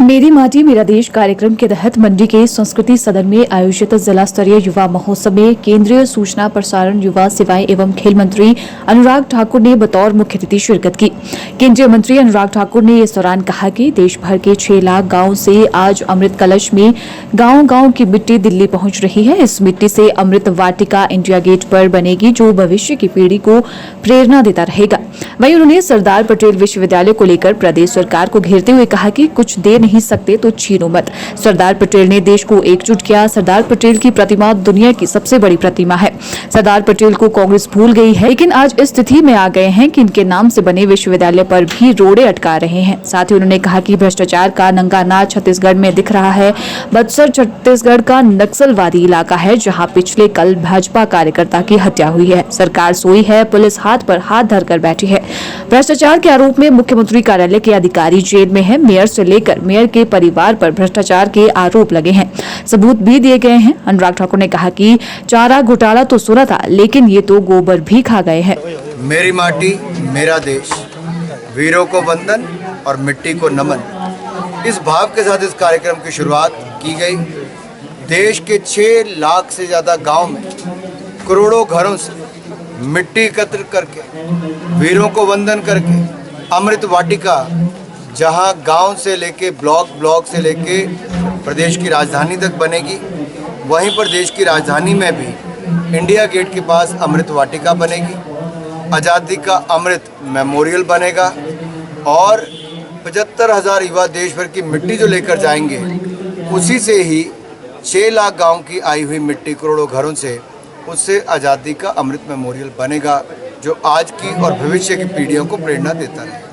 मेरी माटी मेरा देश कार्यक्रम के तहत मंडी के संस्कृति सदन में आयोजित जिला स्तरीय युवा महोत्सव में केंद्रीय सूचना प्रसारण युवा सेवाएं एवं खेल मंत्री अनुराग ठाकुर ने बतौर मुख्य अतिथि शिरकत की। केंद्रीय मंत्री अनुराग ठाकुर ने इस दौरान कहा कि देश भर के 6 लाख गांवों से आज अमृत कलश में गांव-गांव की मिट्टी दिल्ली पहुंच रही है। इस मिट्टी से अमृत वाटिका इंडिया गेट पर बनेगी, जो भविष्य की पीढ़ी को प्रेरणा देता रहेगा। वहीं उन्होंने सरदार पटेल विश्वविद्यालय को लेकर प्रदेश सरकार को घेरते हुए कहा कि कुछ दे नहीं सकते तो छीनो मत। सरदार पटेल ने देश को एकजुट किया। सरदार पटेल की प्रतिमा दुनिया की सबसे बड़ी प्रतिमा है। सरदार पटेल को कांग्रेस भूल गई है, लेकिन आज इस स्थिति में आ गए हैं कि इनके नाम से बने विश्वविद्यालय पर भी रोड़े अटका रहे हैं। साथ ही उन्होंने कहा कि भ्रष्टाचार का नंगा नाच छत्तीसगढ़ में दिख रहा है। बक्सर छत्तीसगढ़ का नक्सलवादी इलाका है, जहां पिछले कल भाजपा कार्यकर्ता की हत्या हुई है। सरकार सोई है, पुलिस हाथ पर हाथ धरकर बैठी है। भ्रष्टाचार के आरोप में मुख्यमंत्री कार्यालय के अधिकारी जेल में है। मेयर से लेकर मेयर के परिवार पर भ्रष्टाचार के आरोप लगे हैं, सबूत भी दिए गए हैं। अनुराग ठाकुर ने कहा कि चारा घोटाला तो सुना था, लेकिन ये तो गोबर भी खा गए हैं। मेरी माटी मेरा देश, वीरों को वंदन और मिट्टी को नमन, इस भाव के साथ इस कार्यक्रम की शुरुआत की गई। देश के 6 लाख से ज़्यादा गांव में करोड़ों घरों से मिट्टी एकत्र करके, वीरों को वंदन करके अमृत वाटिका, जहां गांव से लेके ब्लॉक से लेके प्रदेश की राजधानी तक बनेगी, वहीं पर देश की राजधानी में भी इंडिया गेट के पास अमृत वाटिका बनेगी। आज़ादी का अमृत मेमोरियल बनेगा और 75,000 युवा देश भर की मिट्टी जो लेकर जाएंगे, उसी से ही 6 लाख गांव की आई हुई मिट्टी करोड़ों घरों से, उससे आज़ादी का अमृत मेमोरियल बनेगा, जो आज की और भविष्य की पीढ़ियों को प्रेरणा देता है।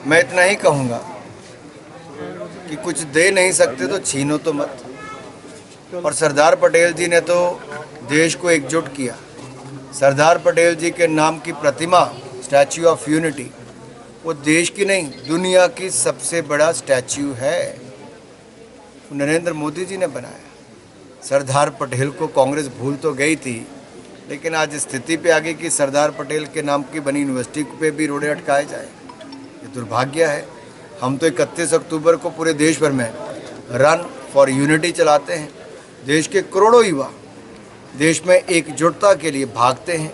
मैं इतना ही कहूँगा कि कुछ दे नहीं सकते तो छीनो तो मत। और सरदार पटेल जी ने तो देश को एकजुट किया। सरदार पटेल जी के नाम की प्रतिमा, स्टैच्यू ऑफ यूनिटी, वो देश की नहीं, दुनिया की सबसे बड़ा स्टैच्यू है। नरेंद्र मोदी जी ने बनाया। सरदार पटेल को कांग्रेस भूल तो गई थी, लेकिन आज स्थिति पे आ गई कि सरदार पटेल के नाम की बनी यूनिवर्सिटी पे भी रोड़े अटकाए जाए। ये दुर्भाग्य है। हम तो 31 अक्टूबर को पूरे देश भर में रन फॉर यूनिटी चलाते हैं। देश के करोड़ों युवा देश में एकजुटता के लिए भागते हैं,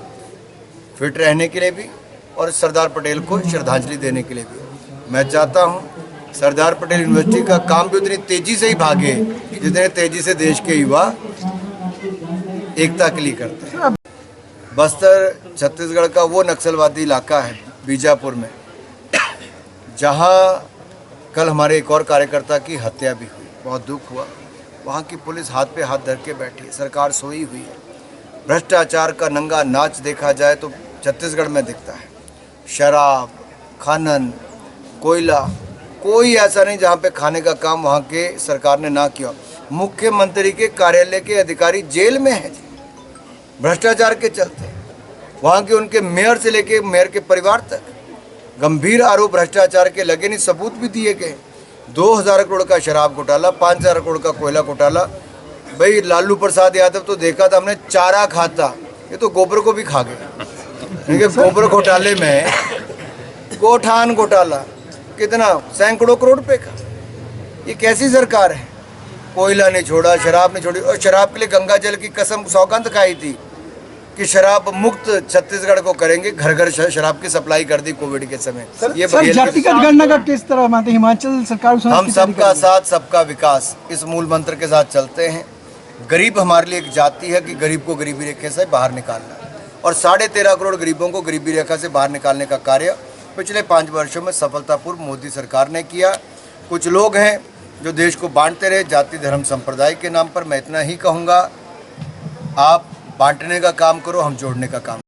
फिट रहने के लिए भी और सरदार पटेल को श्रद्धांजलि देने के लिए भी। मैं चाहता हूँ सरदार पटेल यूनिवर्सिटी का काम भी उतनी तेजी से ही भागे जितने तेजी से देश के युवा एकता के लिए करते हैं। बस्तर छत्तीसगढ़ का वो नक्सलवादी इलाका है बीजापुर में, जहाँ कल हमारे एक और कार्यकर्ता की हत्या भी हुई। बहुत दुख हुआ। वहाँ की पुलिस हाथ पे हाथ धर के बैठी है। सरकार सोई हुई है। भ्रष्टाचार का नंगा नाच देखा जाए तो छत्तीसगढ़ में दिखता है। शराब, खनन, कोयला, कोई ऐसा नहीं जहाँ पे खाने का काम वहाँ के सरकार ने ना किया। मुख्यमंत्री के कार्यालय के अधिकारी जेल में हैं जी, भ्रष्टाचार के चलते। वहाँ के उनके मेयर से लेके मेयर के परिवार तक गंभीर आरोप भ्रष्टाचार के लगे, नहीं सबूत भी दिए गए। 2,000 करोड़ का शराब घोटाला, 5,000 करोड़ का कोयला घोटाला। भाई लालू प्रसाद यादव तो देखा था हमने, चारा खाता, ये तो गोबर को भी खा गए। गोबर घोटाले में गोठान घोटाला कितना, सैकड़ों करोड़ रुपए का। ये कैसी सरकार है? कोयला नहीं छोड़ा, शराब नहीं छोड़ी, और शराब के लिए गंगा जल की कसम सौगंध खाई थी कि शराब मुक्त छत्तीसगढ़ को करेंगे। घर घर शराब की सप्लाई कर दी कोविड के समय। ये जातिगत गणना का किस तरह मानते? हिमाचल सरकार हम सबका साथ सबका विकास, इस मूल मंत्र के साथ चलते हैं। गरीब हमारे लिए एक जाति है कि गरीब को गरीबी रेखा से बाहर निकालना, और 13.5 करोड़ गरीबों को गरीबी रेखा से बाहर निकालने का कार्य पिछले 5 वर्षों में सफलतापूर्वक मोदी सरकार ने किया। कुछ लोग हैं जो देश को बांटते रहे जाति धर्म संप्रदाय के नाम पर। मैं इतना ही कहूँगा, आप बांटने का काम करो, हम जोड़ने का काम